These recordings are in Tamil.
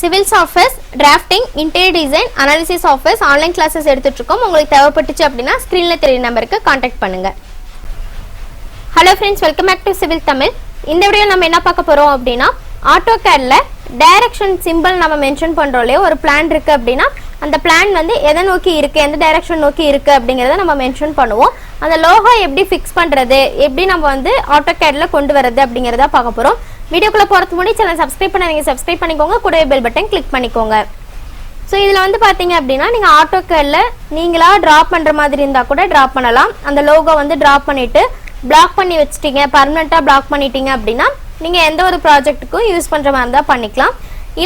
Civil softwares, drafting, interior design, analysis softwares online classes எடுத்துட்டு இருக்கோம். உங்களுக்கு தேவைப்பட்டுச்சு அப்படின்னா ஸ்கிரீன்ல தெரிய நம்பருக்கு கான்டாக்ட் பண்ணுங்க. Hello friends, welcome back to civil Tamil. இந்த வீடியோ நம்ம என்ன பார்க்க போறோம் அப்படின்னா, ஆட்டோகேட்ல டைரக்ஷன் சிம்பிள் நம்ம மென்ஷன் பண்றோம் இல்லையா, ஒரு பிளான் இருக்கு அப்படின்னா அந்த பிளான் வந்து எதை நோக்கி இருக்கு, எந்த டைரக்ஷன் நோக்கி இருக்கு அப்படிங்கறத நம்ம மென்ஷன் பண்ணுவோம். அந்த லோகோ எப்படி ஃபிக்ஸ் பண்றது, எப்படி நம்ம வந்து ஆட்டோகேட்ல கொண்டு வரது அப்படிங்கறத பார்க்க போறோம். வீடியோக்குள்ள போறதுக்கு முன்னாடி சேனல் சப்ஸ்கிரைப் பண்ணாதீங்க, சப்ஸ்கிரைப் பண்ணிக்கோங்க, கூடவே பெல் பட்டன் கிளிக் பண்ணிக்கோங்க. ஸோ இதில் வந்து பார்த்தீங்க அப்படின்னா நீங்கள் ஆட்டோகேட்ல நீங்களா ட்ராப் பண்ணுற மாதிரி இருந்தால் கூட ட்ராப் பண்ணலாம். அந்த லோகோ வந்து ட்ராப் பண்ணிட்டு பிளாக் பண்ணி வச்சுட்டீங்க, பர்மனெண்ட்டாக பிளாக் பண்ணிட்டீங்க அப்படின்னா நீங்கள் எந்த ஒரு ப்ராஜெக்ட்டுக்கும் யூஸ் பண்ணுற மாதிரி தான் பண்ணிக்கலாம்.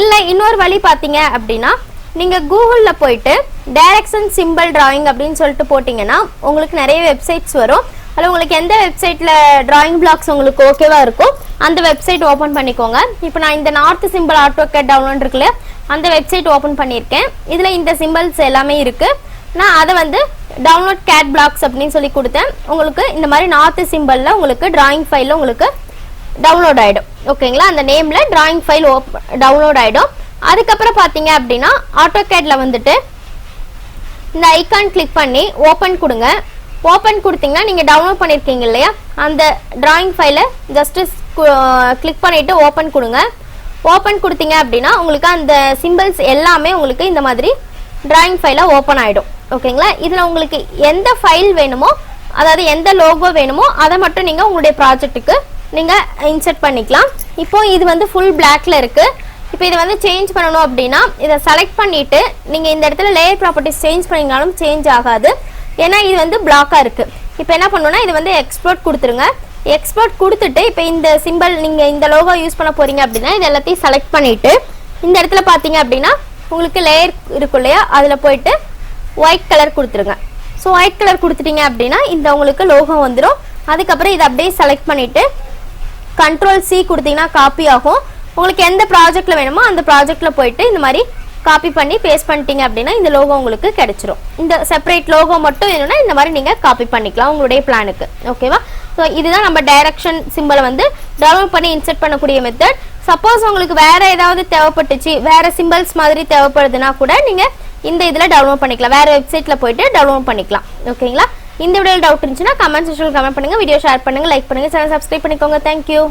இல்லை இன்னொரு வழி பார்த்தீங்க அப்படின்னா, நீங்கள் கூகுளில் போயிட்டு டைரக்ஷன் சிம்பிள் டிராயிங் அப்படின்னு சொல்லிட்டு போட்டிங்கன்னா உங்களுக்கு நிறைய வெப்சைட்ஸ் வரும். அதில் உங்களுக்கு எந்த வெப்சைட்டில் டிராயிங் பிளாக்ஸ் உங்களுக்கு ஓகேவாக இருக்கோ அந்த வெப்சைட் ஓப்பன் பண்ணிக்கோங்க. இப்போ நான் இந்த நார்த் சிம்பிள் ஆட்டோகேட் டவுன்லோட் இருக்குல்ல, அந்த வெப்சைட் ஓப்பன் பண்ணியிருக்கேன். இதில் இந்த சிம்பிள்ஸ் எல்லாமே இருக்குது. நான் அதை வந்து டவுன்லோட் கேட் பிளாக்ஸ் அப்படின்னு சொல்லி கொடுத்தேன். உங்களுக்கு இந்த மாதிரி நார்த் சிம்பிளில் உங்களுக்கு டிராயிங் ஃபைலில் உங்களுக்கு டவுன்லோட் ஆகிடும். ஓகேங்களா, அந்த நேமில் டிராயிங் ஃபைல் டவுன்லோட் ஆகிடும். அதுக்கப்புறம் பார்த்தீங்க அப்படின்னா ஆட்டோகேட்டில் வந்துட்டு இந்த ஐக்கான் கிளிக் பண்ணி ஓப்பன் கொடுங்க. ஓப்பன் கொடுத்தீங்கன்னா நீங்கள் டவுன்லோட் பண்ணியிருக்கீங்க இல்லையா, அந்த டிராயிங் ஃபைலை ஜஸ்ட்டு கிளிக் பண்ணிவிட்டு ஓப்பன் கொடுங்க. ஓப்பன் கொடுத்தீங்க அப்படின்னா உங்களுக்கு அந்த சிம்பிள்ஸ் எல்லாமே உங்களுக்கு இந்த மாதிரி டிராயிங் ஃபைலாக ஓப்பன் ஆகிடும். ஓகேங்களா, இதில் உங்களுக்கு எந்த ஃபைல் வேணுமோ, அதாவது எந்த லோகோ வேணுமோ அதை மட்டும் நீங்கள் உங்களுடைய ப்ராஜெக்ட்டுக்கு நீங்கள் இன்சர்ட் பண்ணிக்கலாம். இப்போ இது வந்து ஃபுல் பிளாக்ல இருக்குது. இப்போ இதை வந்து சேஞ்ச் பண்ணணும் அப்படின்னா இதை செலக்ட் பண்ணிவிட்டு நீங்கள் இந்த இடத்துல லேயர் ப்ராப்பர்ட்டிஸ் சேஞ்ச் பண்ணிங்கனாலும் சேஞ்ச் ஆகாது, ஏன்னா இது வந்து பிளாக்காக இருக்குது. இப்போ என்ன பண்ணணும்னா இது வந்து எக்ஸ்போர்ட் கொடுத்துருங்க. எக்ஸ்போர்ட் கொடுத்துட்டு இப்போ இந்த சிம்பிள் நீங்கள் இந்த லோகோ யூஸ் பண்ண போகிறீங்க அப்படின்னா இது எல்லாத்தையும் செலக்ட் பண்ணிவிட்டு இந்த இடத்துல பார்த்தீங்க அப்படின்னா உங்களுக்கு லேயர் இருக்கும் இல்லையா, அதில் போயிட்டு ஒயிட் கலர் கொடுத்துருங்க. ஸோ ஒயிட் கலர் கொடுத்துட்டீங்க அப்படின்னா இந்த உங்களுக்கு லோகோ வந்துடும். அதுக்கப்புறம் இதை அப்படியே செலக்ட் பண்ணிவிட்டு Ctrl+C கொடுத்தீங்கன்னா காப்பி ஆகும். உங்களுக்கு எந்த ப்ராஜெக்டில் வேணுமோ அந்த ப்ராஜெக்டில் போயிட்டு இந்த மாதிரி காப்பி பண்ணி பேஸ்ட் பண்ணிட்டீங்க அப்படின்னா இந்த லோகோ உங்களுக்கு கிடைச்சிரும். இந்த செப்பரேட் லோகோ மட்டும் வேணும்னா இந்த மாதிரி நீங்கள் காப்பி பண்ணிக்கலாம் உங்களுடைய பிளானுக்கு. ஓகேவா, ஸோ இதுதான் நம்ம டைரக்ஷன் சிம்பிளை வந்து டவுன்லோட் பண்ணி இன்சர்ட் பண்ணக்கூடிய மெத்தட். சப்போஸ் உங்களுக்கு வேற ஏதாவது தேவைப்பட்டுச்சு, வேற சிம்பிள்ஸ் மாதிரி தேவைப்படுதுன்னா கூட நீங்கள் இந்த இதில் டவுன்லோட் பண்ணிக்கலாம், வேற வெப்சைட்டில் போயிட்டு டவுன்லோட் பண்ணிக்கலாம். ஓகேங்களா, இந்த வீடியோவில் டவுட் இருந்துச்சுன்னா கமெண்ட் செக்ஷனில் கமெண்ட் பண்ணுங்கள், வீடியோ ஷேர் பண்ணுங்கள், லைக் பண்ணுங்கள், சேனல் சப்ஸ்கிரைப் பண்ணிக்கோங்க. தேங்க்யூ.